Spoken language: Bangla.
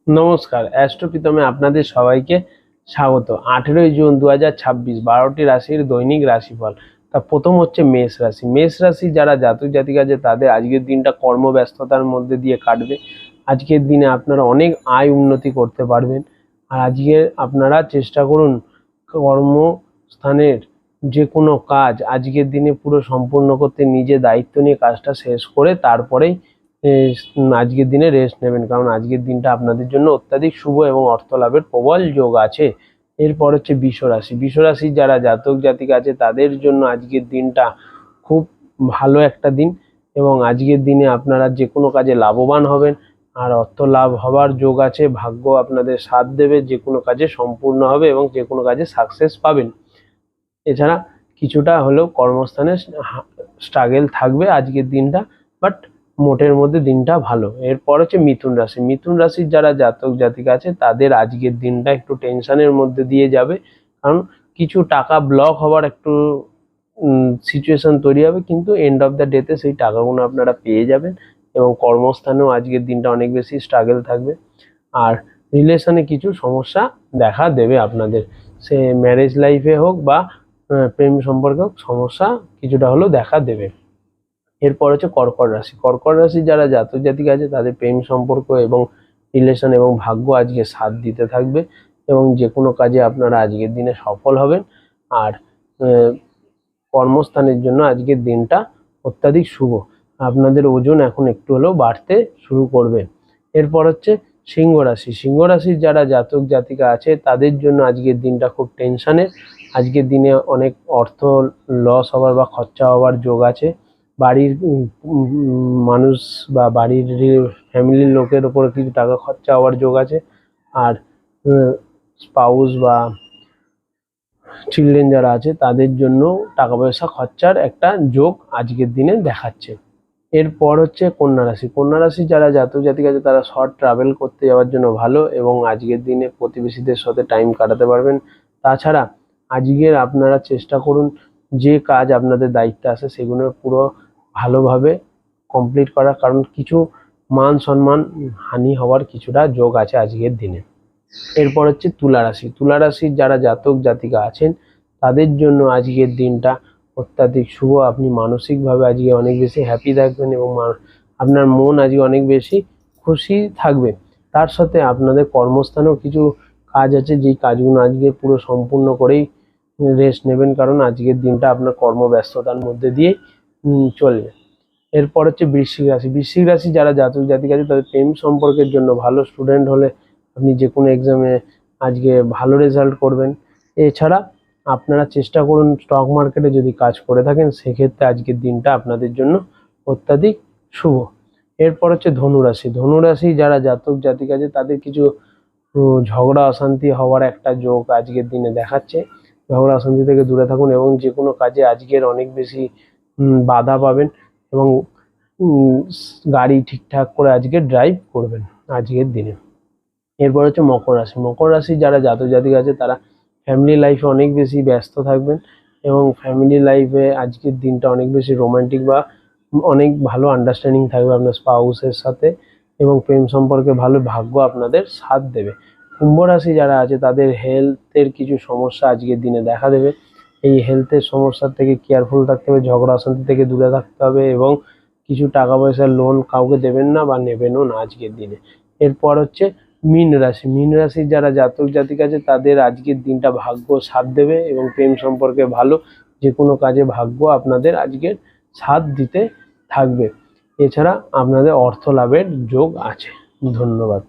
নমস্কার, অ্যাস্ট্রোপিতমে আপনাদের সবাইকে স্বাগত। 18ই জুন 2026 12টি রাশির দৈনিক রাশিফল। তা প্রথম হচ্ছে মেষ রাশি। মেষ রাশি যারা জাতক জাতিকা আছে তাদের আজকের দিনটা কর্মব্যস্ততার মধ্যে দিয়ে কাটবে। আজকের দিনে আপনারা অনেক আয় উন্নতি করতে পারবেন। আর আজকে আপনারা চেষ্টা করুন কর্মস্থানের যে কোনো কাজ আজকের দিনে পুরো সম্পূর্ণ করতে, নিজে দায়িত্ব নিয়ে কাজটা শেষ করে তারপরেই আজকের দিনে রেস্ট নেবেন, কারণ আজকের দিনটা আপনাদের জন্য অত্যাধিক শুভ এবং অর্থ লাভের প্রবল যোগ আছে। এরপর হচ্ছে বৃষ রাশি। বৃষ রাশির যারা জাতক জাতিকা আছে তাদের জন্য আজকের দিনটা খুব ভালো একটা দিন, এবং আজকের দিনে আপনারা যে কোনো কাজে লাভবান হবেন আর অর্থ লাভ হবার যোগ আছে। ভাগ্য আপনাদের সাথ দেবে, যে কোনো কাজে সম্পূর্ণ হবে এবং যে কোনো কাজে সাকসেস পাবেন। এছাড়া কিছুটা হলেও কর্মস্থানে স্ট্রাগল থাকবে আজকের দিনটা, বাট মোটের মধ্যে দিনটা ভালো। এরপর হচ্ছে মিথুন রাশি। মিথুন রাশির যারা জাতক জাতিকা আছে তাদের আজকের দিনটা একটু টেনশনের মধ্যে দিয়ে যাবে, কারণ কিছু টাকা ব্লক হওয়ার একটু সিচুয়েশন তৈরি হবে, কিন্তু এন্ড অফ দ্য ডেতে সেই টাকাগুলো আপনারা পেয়ে যাবেন। এবং কর্মস্থানেও আজকের দিনটা অনেক বেশি স্ট্রাগল থাকবে। আর রিলেশনে কিছু সমস্যা দেখা দেবে আপনাদের, সে ম্যারেজ লাইফে হোক বা প্রেম সম্পর্কে হোক, সমস্যা কিছুটা হলেও দেখা দেবে। এরপর হচ্ছে কর্কট রাশি। কর্কট রাশি যারা জাতক জাতিকা আছে তাদের প্রেম সম্পর্ক এবং রিলেশন এবং ভাগ্য আজকে সাথ দিতে থাকবে, এবং যে কোনো কাজে আপনারা আজকের দিনে সফল হবেন। আর কর্মস্থানের জন্য আজকের দিনটা অত্যাধিক শুভ। আপনাদের ওজন এখন একটু হলেও বাড়তে শুরু করবে। এরপর হচ্ছে সিংহ রাশি। সিংহ রাশির যারা জাতক জাতিকা আছে তাদের জন্য আজকের দিনটা খুব টেনশনের। আজকের দিনে অনেক অর্থ লস হওয়ার বা খরচা হওয়ার যোগ আছে। বাড়ির মানুষ বা বাড়ির ফ্যামিলির লোকের ওপরে কিছু টাকা খরচা হওয়ার যোগ আছে। আর স্পাউস বা চিলড্রেন যারা আছে তাদের জন্য টাকা পয়সা খরচার একটা যোগ আজকের দিনে দেখাচ্ছে। এরপর হচ্ছে কন্যা রাশি। কন্যা রাশি যারা জাতক জাতিকা আছে তারা শর্ট ট্রাভেল করতে যাওয়ার জন্য ভালো, এবং আজকের দিনে প্রতিবেশীদের সাথে টাইম কাটাতে পারবেন। তাছাড়া আজকের আপনারা চেষ্টা করুন যে কাজ আপনাদের দায়িত্বে আসে সেগুলো পুরো ভালোভাবে কমপ্লিট করার, কারণ কিছু মান সম্মান হানি হওয়ার কিছুটা যোগ আছে আজকের দিনে। এরপর হচ্ছে তুলা রাশি। তুলা রাশির যারা জাতক জাতিকা আছেন তাদের জন্য আজকের দিনটা অত্যাধিক শুভ। আপনি মানসিকভাবে আজকে অনেক বেশি হ্যাপি থাকবেন এবং আপনার মন আজকে অনেক বেশি খুশি থাকবে। তার সাথে আপনাদের কর্মস্থানেও কিছু কাজ আছে, যেই কাজগুলো আজকে পুরো সম্পূর্ণ করেই রেস্ট নেবেন, কারণ আজকের দিনটা আপনার কর্মব্যস্ততার মধ্যে দিয়ে চলবে। এরপর হচ্ছে বৃশ্চিক রাশি। বৃশ্চিক রাশি যারা জাতক জাতিকা আছে তাদের প্রেম সম্পর্কের জন্য ভালো। স্টুডেন্ট হলে আপনি যে কোনো এক্সামে আজকে ভালো রেজাল্ট করবেন। এছাড়া আপনারা চেষ্টা করুন স্টক মার্কেটে যদি কাজ করে থাকেন সেক্ষেত্রে আজকের দিনটা আপনাদের জন্য অত্যাধিক শুভ। এরপর হচ্ছে ধনুরাশি। ধনুরাশি যারা জাতক জাতিকা আছে তাদের কিছু ঝগড়া অশান্তি হওয়ার একটা যোগ আজকের দিনে দেখাচ্ছে। ঝগড়া অশান্তি থেকে দূরে থাকুন এবং যে কোনো কাজে আজকের অনেক বেশি বাধা পাবেন, এবং গাড়ি ঠিকঠাক করে আজকে ড্রাইভ করবেন আজকের দিনে। এরপর হচ্ছে মকর রাশি। মকর রাশি যারা জাতক জাতিকা আছে তারা ফ্যামিলি লাইফে অনেক বেশি ব্যস্ত থাকবেন, এবং ফ্যামিলি লাইফে আজকের দিনটা অনেক বেশি রোমান্টিক বা অনেক ভালো আন্ডারস্ট্যান্ডিং থাকবে আপনার স্পাউসের সাথে, এবং প্রেম সম্পর্কে ভালো ভাগ্য আপনাদের সাথ দেবে। কুম্ভ রাশি যারা আছে তাদের হেলথের কিছু সমস্যা আজকের দিনে দেখা দেবে। এই হেলথের সমস্যা থেকে কেয়ারফুল থাকতে হবে, ঝগড়া অশান্তি থেকে দূরে থাকতে হবে, এবং কিছু টাকা পয়সার লোন কাউকে দেবেন না বা নেবেনও না আজকের দিনে। এরপর হচ্ছে মীন রাশি। মীন রাশির যারা জাতক জাতিকা আছে তাদের আজকের দিনটা ভাগ্য সাথ দেবে, এবং প্রেম সম্পর্কে ভালো, যে কোনো কাজে ভাগ্য আপনাদের আজকের সাথ দিতে থাকবে। এছাড়া আপনাদের অর্থ লাভের যোগ আছে। ধন্যবাদ।